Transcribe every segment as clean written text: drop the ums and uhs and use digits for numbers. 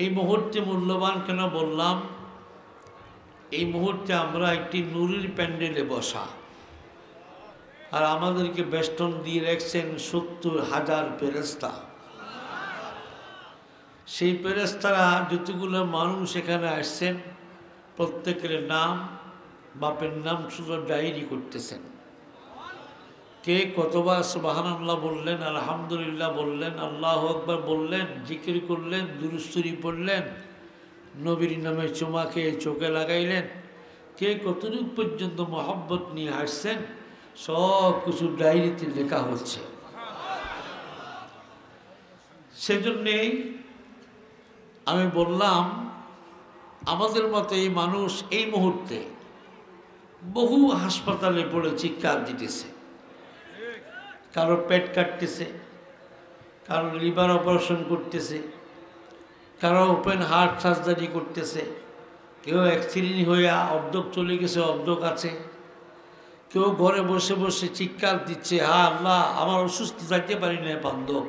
এই মুহূর্তে মূল্যবান কেন বললাম, এই মুহূর্তে আমরা একটি নুরির প্যান্ডেলে বসা, আর আমাদেরকে বেষ্টন দিয়ে রাখছেন ৭০,০০০ ফেরেশতা। সেই ফেরেশতারা যতগুলো মানুষ এখানে আসছেন প্রত্যেকের নাম, বাপের নাম শুধু ডায়েরি করতেছেন। কে কতবার সুবহানাল্লাহ বললেন, আলহামদুলিল্লাহ বললেন, আল্লাহু আকবার বললেন, জিকির করলেন, দুরূদ শরীফ পড়লেন, নবীর নামে চুমা খেয়ে চোখে লাগাইলেন, কে কতটুকু পর্যন্ত মহব্বত নিয়ে আসছেন, সব কিছু ডায়েরিতে লেখা হচ্ছে। সেজন্যেই আমি বললাম, আমাদের মতো এই মানুষ এই মুহূর্তে বহু হাসপাতালে পড়ে চিৎকার দিতেছে। কারো পেট কাটতেছে, কারো লিভার অপারেশন করতেছে, কারো ওপেন হার্ট সার্জারি করতেছে, কেউ অ্যাক্সিডেন্ট হয়ে অর্ধক চলে গেছে, অর্ধক আছে, কেউ ঘরে বসে বসে চিৎকার দিচ্ছে, হা আল্লাহ আমার অসুস্থ থাকতে পারি না বান্ধব,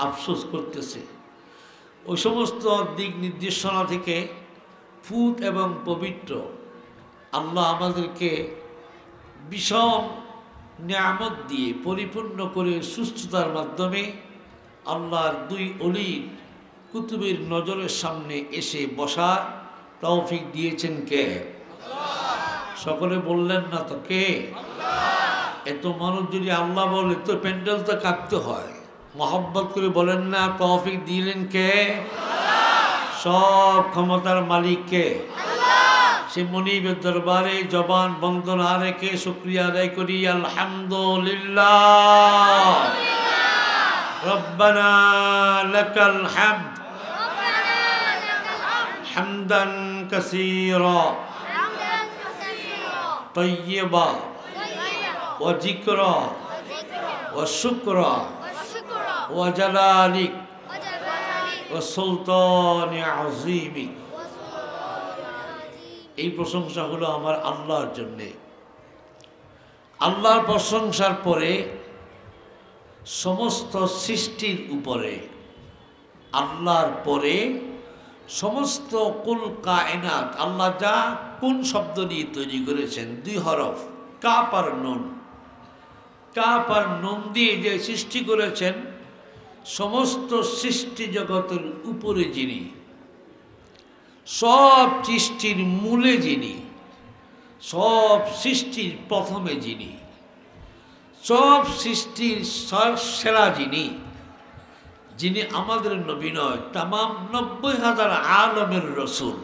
আফসোস করতেছে। ওই সমস্ত দিক নির্দেশনা থেকে ফুট এবং পবিত্র আল্লাহ আমাদেরকে বিষম নিয়ামত দিয়ে পরিপূর্ণ করে সুস্থতার মাধ্যমে আল্লাহর দুই অলির কুতুবের নজরের সামনে এসে বসার তৌফিক দিয়েছেন কে? সকলে বললেন না তো কে? এত মানুষ যদি আল্লাহ বলে তো প্যান্ডেল তো কাঁপতে হয়, মহব্বত করে বলেন না তৌফিক দিলেন কে? সব ক্ষমতার মালিক কে? সে মনিবের দরবারে জবান বন্ধ না রেখে শুকরিয়া আদায় করি, আলহামদুলিল্লাহ। রব্বানা লাকাল হামদ হামদান কাসীরা তাইয়্যিবা ওয়া যিকরা ওয়া শুকরা ওয়া জালালিক ওয়া সুলতানি আযীমিক। এই প্রশংসা হলো আমার আল্লাহর জন্যে। আল্লাহর প্রশংসার পরে সমস্ত সৃষ্টির উপরে, আল্লাহর পরে সমস্ত কুল কায়নাত, আল্লাহ যা কোন শব্দ দিয়ে তৈরি করেছেন, 2 হরফ, কাপ আর নুন। কাপ আর নুন দিয়ে যে সৃষ্টি করেছেন, সমস্ত সৃষ্টি জগতের উপরে যিনি, সব সৃষ্টির মূলে যিনি, সব সৃষ্টির প্রথমে যিনি, সব সৃষ্টির সেরা যিনি, যিনি আমাদের নবী নয়, তামাম 90,000 আলমের রসুল,